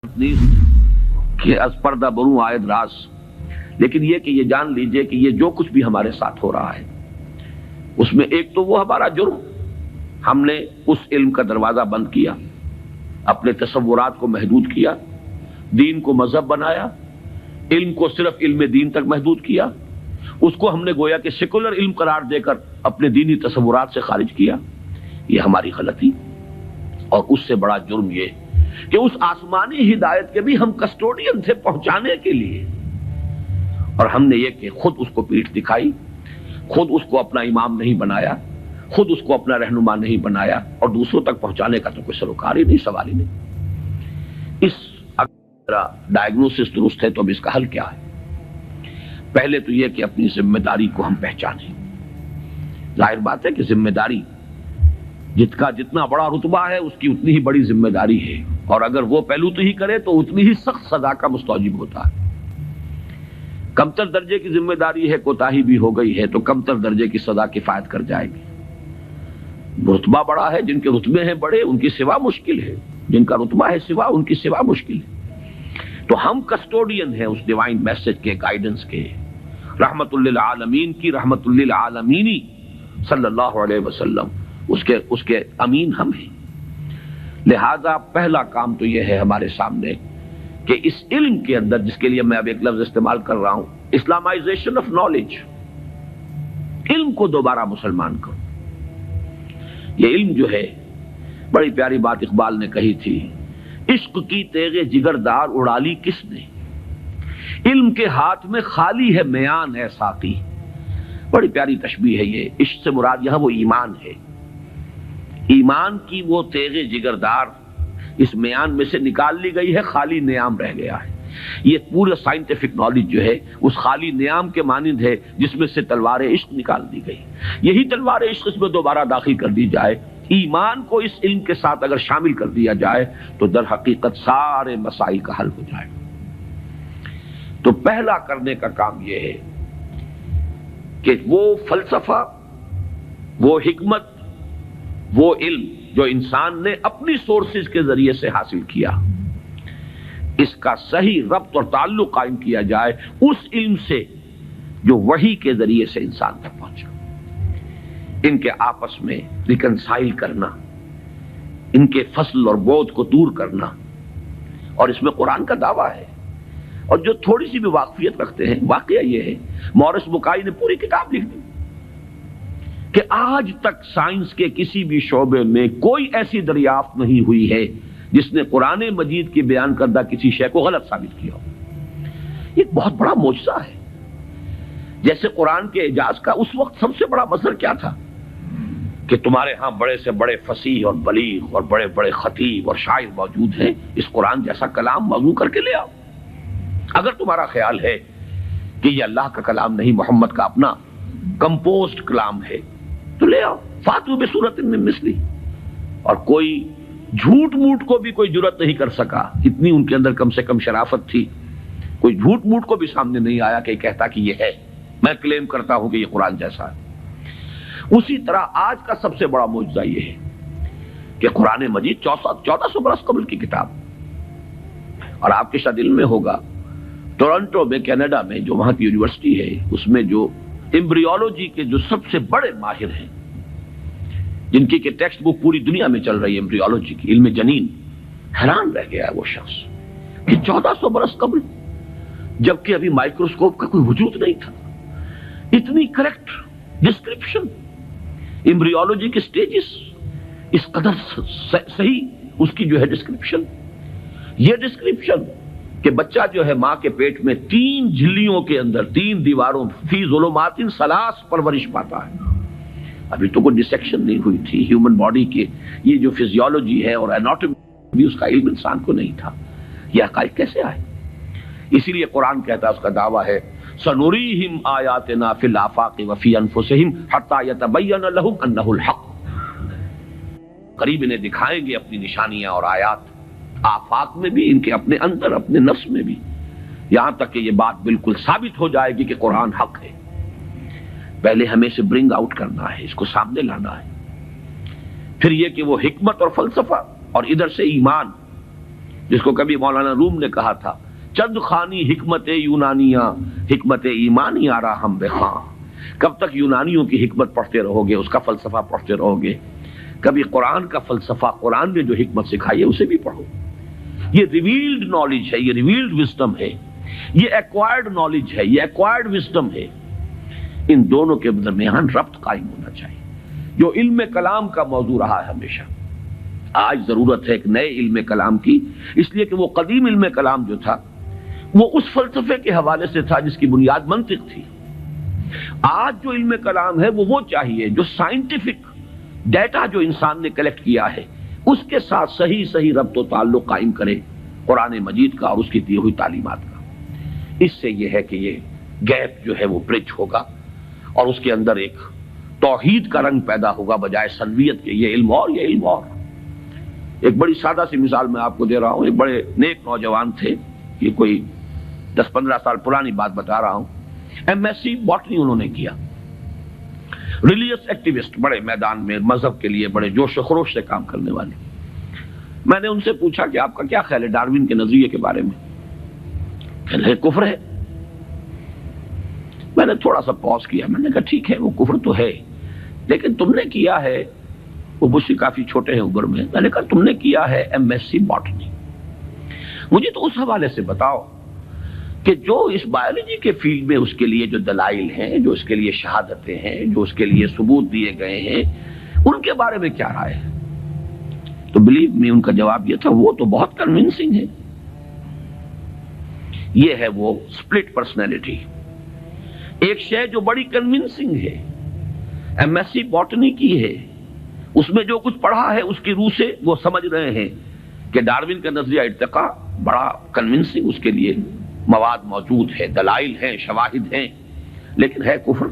کہ از پردہ بروں آئد راز، لیکن یہ کہ یہ جان لیجئے کہ یہ جو کچھ بھی ہمارے ساتھ ہو رہا ہے اس میں ایک تو وہ ہمارا جرم، ہم نے اس علم کا دروازہ بند کیا، اپنے تصورات کو محدود کیا، دین کو مذہب بنایا، علم کو صرف علم دین تک محدود کیا، اس کو ہم نے گویا کہ سیکولر علم قرار دے کر اپنے دینی تصورات سے خارج کیا۔ یہ ہماری غلطی، اور اس سے بڑا جرم یہ کہ اس آسمانی ہدایت کے بھی ہم کسٹوڈین تھے پہنچانے کے لیے، اور ہم نے یہ کہ خود اس کو پیٹھ دکھائی، خود اس کو اپنا امام نہیں بنایا، خود اس کو اپنا رہنما نہیں بنایا، اور دوسروں تک پہنچانے کا تو کوئی سروکار ہی نہیں، سوال ہی نہیں۔ اس اگر ڈائگنوسس درست ہے تو اب اس کا حل کیا ہے؟ پہلے تو یہ کہ اپنی ذمہ داری کو ہم پہچانیں۔ ظاہر بات ہے کہ ذمہ داری جتنا بڑا رتبہ ہے اس کی اتنی ہی بڑی ذمہ داری ہے، اور اگر وہ پہلو ہی کرے تو اتنی ہی سخت سزا کا مستوجب ہوتا ہے۔ کمتر درجے کی ذمہ داری ہے، کوتاہی بھی ہو گئی ہے تو کمتر درجے کی سزا کفایت کر جائے گی۔ رتبہ بڑا ہے، جن کے رتبے ہیں بڑے ان کی سوا مشکل ہے، جن کا رتبہ ہے سوا ان کی سوا مشکل ہے۔ تو ہم کسٹوڈین ہیں اس ڈیوائن میسج کے، گائیڈنس کے، رحمت للعالمین کی رحمت للعالمینی صلی اللہ علیہ وسلم، اس کے امین ہم ہیں۔ لہذا پہلا کام تو یہ ہے ہمارے سامنے کہ اس علم کے اندر، جس کے لیے میں اب ایک لفظ استعمال کر رہا ہوں، اسلامائزیشن آف نالج، علم کو دوبارہ مسلمان کرو۔ یہ علم جو ہے، بڑی پیاری بات اقبال نے کہی تھی، عشق کی تیغ جگردار اڑا لی کس نے، علم کے ہاتھ میں خالی ہے میان ہے ساقی۔ بڑی پیاری تشبیہ ہے یہ۔ عشق سے مراد یہاں وہ ایمان ہے، ایمان کی وہ تیغ جگردار اس میان میں سے نکال لی گئی ہے، خالی نیام رہ گیا ہے۔ یہ پورا سائنٹیفک نالج جو ہے اس خالی نیام کے مانند ہے جس میں سے تلوار عشق نکال دی گئی۔ یہی تلوار عشق اس میں دوبارہ داخل کر دی جائے، ایمان کو اس علم کے ساتھ اگر شامل کر دیا جائے تو در حقیقت سارے مسائل کا حل ہو جائے گا۔ تو پہلا کرنے کا کام یہ ہے کہ وہ فلسفہ، وہ حکمت، وہ علم جو انسان نے اپنی سورسز کے ذریعے سے حاصل کیا، اس کا صحیح ربط اور تعلق قائم کیا جائے اس علم سے جو وحی کے ذریعے سے انسان تک پہنچا۔ ان کے آپس میں ریکنسائل کرنا، ان کے فصل اور بود کو دور کرنا، اور اس میں قرآن کا دعویٰ ہے۔ اور جو تھوڑی سی بھی واقفیت رکھتے ہیں، واقعہ یہ ہے مورس بکائی نے پوری کتاب لکھ دی کہ آج تک سائنس کے کسی بھی شعبے میں کوئی ایسی دریافت نہیں ہوئی ہے جس نے قرآن مجید کی بیان کردہ کسی شے کو غلط ثابت کیا ہو۔ یہ ایک بہت بڑا معجزہ ہے۔ جیسے قرآن کے اعجاز کا اس وقت سب سے بڑا مظہر کیا تھا کہ تمہارے ہاں بڑے سے بڑے فصیح اور بلیغ اور بڑے بڑے خطیب اور شاعر موجود ہیں، اس قرآن جیسا کلام موضوع کر کے لے آؤ۔ اگر تمہارا خیال ہے کہ یہ اللہ کا کلام نہیں، محمد کا اپنا کمپوزڈ کلام ہے، تو لے آؤ، فاتو بسورۃ من مثلی۔ اور کوئی جھوٹ موٹ کو بھی کوئی جرت نہیں کر سکا، اتنی ان کے اندر کم سے کم شرافت تھی، کوئی جھوٹ موٹ کو بھی سامنے نہیں آیا کہ کہتا کہ یہ ہے، میں کلیم کرتا ہوں کہ یہ قرآن جیسا ہے۔ اسی طرح آج کا سب سے بڑا معجزہ یہ ہے کہ قرآن مجید 1400 برس قبل کی کتاب، اور آپ کے شاید علم میں ہوگا ٹورنٹو میں، کینیڈا میں، جو وہاں کی یونیورسٹی ہے، اس میں جو ایمبریولوجی کے جو سب سے بڑے ماہر ہیں، جن کی کہ ٹیکسٹ بک پوری دنیا میں چل رہی ہے ایمبریولوجی کی، علم جنین، حیران رہ گیا ہے وہ شخص کہ 1400 برس قبل، جبکہ ابھی مائکروسکوپ کا کوئی وجود نہیں تھا، اتنی کریکٹ ڈسکرپشن ایمبریولوجی کے سٹیجز، اس قدر صحیح اس کی جو ہے ڈسکرپشن، یہ ڈسکرپشن کہ بچہ جو ہے ماں کے پیٹ میں 3 جھلیوں کے اندر 3 دیواروں فی ظلمات ثلاث پرورش پاتا ہے۔ ابھی تو کوئی ڈسیکشن نہیں ہوئی تھی ہیومن باڈی کے، یہ جو فزیولوجی ہے اور اناٹومی بھی اس کا علم انسان کو نہیں تھا۔ یہ حقائق کیسے آئے؟ اسی لیے قرآن کہتا ہے، اس کا دعویٰ ہے سنوریہم آیاتنا فی الآفاق وفی انفسہم حتی یتبین لہم انہ الحق۔ قریب انہیں دکھائیں گے اپنی نشانیاں اور آیات، آفاق میں بھی، ان کے اپنے اندر، اپنے نفس میں بھی، یہاں تک کہ یہ بات بالکل ثابت ہو جائے گی کہ قرآن حق ہے۔ پہلے ہمیں اسے برنگ آؤٹ کرنا ہے، اس کو سامنے لانا ہے۔ پھر یہ کہ وہ حکمت اور فلسفہ، اور ادھر سے ایمان، جس کو کبھی مولانا روم نے کہا تھا چند خانی حکمت یونانیاں حکمت ایمانی آرا ہم بخاں. کب تک یونانیوں کی حکمت پڑھتے رہو گے، اس کا فلسفہ پڑھتے رہو گے؟ کبھی قرآن کا فلسفہ، قرآن نے جو حکمت سکھائی ہے اسے بھی پڑھو. یہ ریویلڈ نالج ہے، یہ ریویلڈ وزڈم ہے، یہ ایکوائرڈ نالج ہے، یہ ایکوائرڈ وزڈم ہے. ان دونوں کے درمیان ربط قائم ہونا چاہیے، جو علم کلام کا موضوع رہا ہے ہمیشہ. آج ضرورت ہے ایک نئے علم کلام کی، اس لیے کہ وہ قدیم علم کلام جو تھا وہ اس فلسفے کے حوالے سے تھا جس کی بنیاد منطق تھی. آج جو علم کلام ہے وہ چاہیے جو سائنٹیفک ڈیٹا جو انسان نے کلیکٹ کیا ہے اس کے ساتھ صحیح ربط و تعلق قائم کرے قرآن مجید کا اور اس کی دی ہوئی تعلیمات کا. اس سے یہ ہے کہ یہ گیپ جو ہے وہ برج ہوگا اور اس کے اندر ایک توحید کا رنگ پیدا ہوگا بجائے سنویت کے، یہ علم اور یہ علم اور. ایک بڑی سادہ سی مثال میں آپ کو دے رہا ہوں. ایک بڑے نیک نوجوان تھے، یہ کوئی 10-15 سال پرانی بات بتا رہا ہوں. ایم ایس سی باٹنی انہوں نے کیا. ریلیجس ایکٹیوسٹ، بڑے میدان میں مذہب کے لیے بڑے جوش و خروش سے کام کرنے والے. میں نے ان سے پوچھا کہ آپ کا کیا خیال ہے ڈاروین کے نظریے کے بارے میں؟ کہنے لگے کفر ہے. میں نے تھوڑا سا پاز کیا، میں نے کہا ٹھیک ہے وہ کفر تو ہے، لیکن تم نے کیا ہے، وہ مجھ سے کافی چھوٹے ہیں عمر میں نے کہا تم نے کیا ہے ایم ایس سی باٹنی، مجھے تو اس حوالے سے بتاؤ کہ جو اس بایولوجی کے فیلڈ میں اس کے لیے جو دلائل ہیں، جو اس کے لیے شہادتیں ہیں، جو اس کے لیے ثبوت دیے گئے ہیں، ان کے بارے میں کیا رائے ہے؟ تو بلیو می ان کا جواب یہ تھا وہ تو بہت کنونسنگ ہے. یہ ہے وہ سپلٹ پرسنالٹی. ایک شے جو بڑی کنونسنگ ہے، ایم ایس سی باٹنی کی ہے، اس میں جو کچھ پڑھا ہے اس کی روح سے وہ سمجھ رہے ہیں کہ ڈاروین کا نظریہ ارتقاء بڑا کنونسنگ، اس کے لیے مواد موجود ہے، دلائل ہیں، شواہد ہیں، لیکن ہے کفر.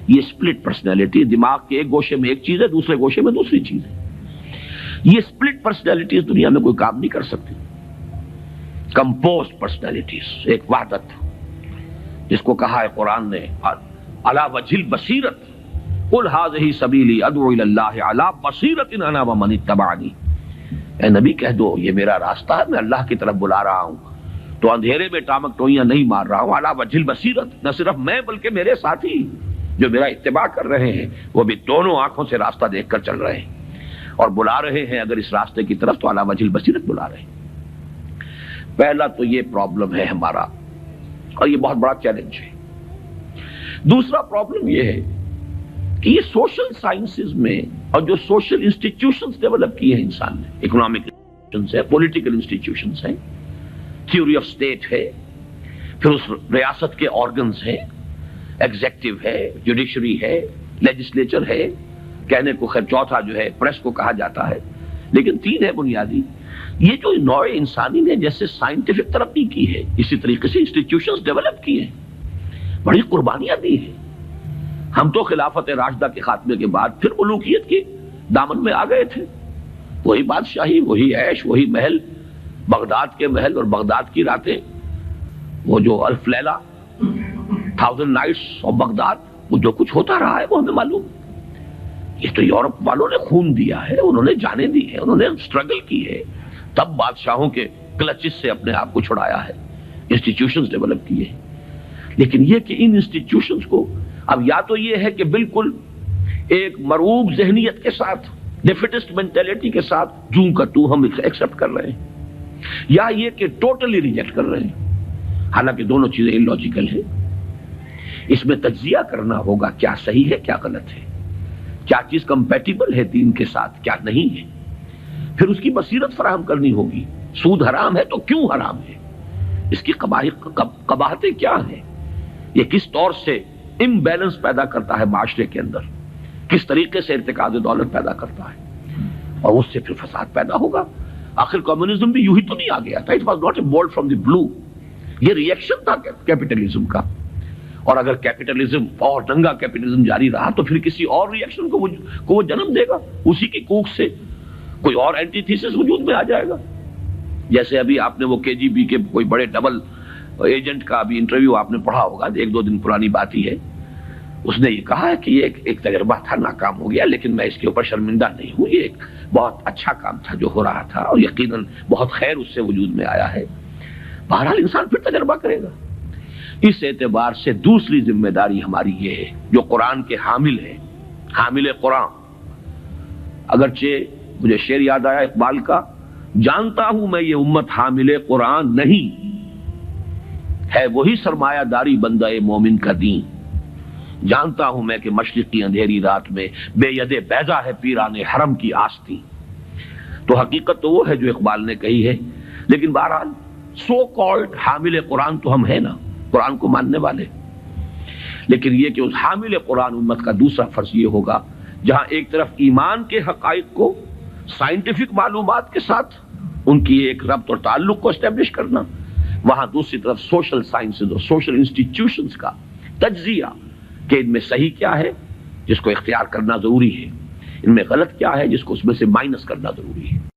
یہ سپلٹ پرسنالٹی، دماغ کے ایک گوشے میں ایک چیز ہے، دوسرے گوشے میں دوسری چیز ہے. یہ سپلٹ پرسنالٹیز دنیا میں کوئی کام نہیں کر سکتی. کمپوزڈ پرسنالٹیز، ایک وحدت جس کو کہا ہے قرآن نے علی وجہ البصیرت قل ھذہ سبیلی ادعو الی اللہ علی بصیرۃ انا ومن اتبعنی. اے نبی کہہ دو یہ میرا راستہ ہے، میں اللہ کی طرف بلا رہا ہوں، تو اندھیرے میں ٹامک ٹوئیاں نہیں مار رہا ہوں. علی وجہ البصیرت، نہ صرف میں بلکہ میرے ساتھی جو میرا اتباع کر رہے ہیں وہ بھی دونوں آنکھوں سے راستہ دیکھ کر چل رہے ہیں اور بلا رہے ہیں اگر اس راستے کی طرف تو علی وجہ البصیرت بلا رہے ہیں. پہلا تو یہ پرابلم ہے ہمارا اور یہ بہت بڑا چیلنج ہے. دوسرا پرابلم یہ ہے کہ یہ سوشل سائنسز میں اور جو سوشل انسٹیٹیوشنز ڈیولپ کیے ہیں انسان نے، اکنامک انسٹیٹیوشنز ہیں، پولیٹیکل انسٹیٹیوشنز ہیں، تھیوری آف اسٹیٹ ہے، پھر اس ریاست کے آرگنز ہیں، ایگزیکٹو ہے، جوڈیشری ہے، لیجسلیچر ہے، کہنے کو خیر چوتھا جو ہے پریس کو کہا جاتا ہے، لیکن تین ہے بنیادی. یہ جو نوع انسانی نے جیسے سائنٹیفک ترقی کی ہے اسی طریقے سے انسٹیٹیوشنز ڈیولپ کیے ہیں، بڑی قربانیاں دی ہیں. ہم تو خلافت راشدہ کے خاتمے کے بعد پھر ملوکیت کے دامن میں آ گئے تھے. وہی بادشاہی، وہی عیش، وہی محل، بغداد کے محل اور بغداد کی راتیں، وہ جو الف لیلہ، 1000 نائٹس آف بغداد، وہ جو کچھ ہوتا رہا ہے وہ ہمیں معلوم. یہ تو یورپ والوں نے خون دیا ہے، انہوں نے جانیں دی ہیں، انہوں نے اسٹرگل کی ہے، تب بادشاہوں کے کلچز سے اپنے آپ کو چھڑایا ہے، انسٹیٹیوشنز ڈیولپ کیے ہیں. لیکن یہ کہ ان انسٹیٹیوشنز کو اب یا تو یہ ہے کہ بالکل ایک مرعوب ذہنیت کے ساتھ، ڈیفیٹسٹ مینٹیلٹی کے ساتھ جوں کا تو ہم ایکسپٹ کر رہے ہیں، یا یہ کہ ٹوٹلی ریجیکٹ کر رہے ہیں. حالانکہ دونوں چیزیں اللاجیکل ہیں. اس میں تجزیہ کرنا ہوگا کیا صحیح ہے کیا غلط ہے، کیا چیز کمپیٹیبل ہے دین کے ساتھ کیا نہیں ہے. پھر اس کی بصیرت فراہم کرنی ہوگی. سود حرام ہے تو کیوں حرام ہے، اس کی قباحتیں کیا ہیں، یہ کس طور سے امبیلنس پیدا کرتا ہے معاشرے کے اندر، کس طریقے سے ارتکاز دولت پیدا کرتا ہے، اور اس سے پھر فساد پیدا ہوگا. آخر کمیونزم بھی یوں ہی تو نہیں آ گیا تھا. It was not a bolt from the blue. یہ ری ایکشن تھا کیپٹلزم کا، اور اگر کیپٹلزم اور ننگا کیپٹلزم جاری رہا تو پھر کسی اور ری ایکشن کو وہ جنم دے گا. اسی کی کوکھ سے کوئی اور اینٹی تھیسس وجود میں آ جائے گا. جیسے ابھی آپ نے وہ کے جی بی کے کوئی بڑے ڈبل ایجنٹ کا ابھی انٹرویو آپ نے پڑھا ہوگا، 1-2 دن پرانی بات ہی ہے. اس نے یہ کہا ہے کہ یہ ایک تجربہ تھا، ناکام ہو گیا، لیکن میں اس کے اوپر شرمندہ نہیں ہوں، یہ ایک بہت اچھا کام تھا جو ہو رہا تھا، اور یقیناً بہت خیر اس سے وجود میں آیا ہے۔ بہرحال انسان پھر تجربہ کرے گا۔ اس اعتبار سے دوسری ذمہ داری ہماری یہ ہے جو قرآن کے حامل ہیں، حامل قرآن۔ اگرچہ مجھے شعر یاد آیا اقبال کا، جانتا ہوں میں یہ امت حامل قرآن نہیں، ہے وہی سرمایہ داری بندہ مومن کا دین۔ جانتا ہوں میں کہ مشرق کی اندھیری رات میں بے ید بیضا ہے پیران حرم کی آستی۔ تو حقیقت تو وہ ہے جو اقبال نے کہی ہے، لیکن بہرحال سو کالڈ حامل قرآن تو ہم ہیں نا، قرآن کو ماننے والے۔ لیکن یہ کہ اس حامل قرآن امت کا دوسرا فرض یہ ہوگا، جہاں ایک طرف ایمان کے حقائق کو سائنٹیفک معلومات کے ساتھ ان کی ایک ربط اور تعلق کو اسٹیبلش کرنا، وہاں دوسری طرف سوشل سائنسز اور سوشل انسٹیٹیوشنز کا تجزیہ کہ ان میں صحیح کیا ہے جس کو اختیار کرنا ضروری ہے، ان میں غلط کیا ہے جس کو اس میں سے مائنس کرنا ضروری ہے۔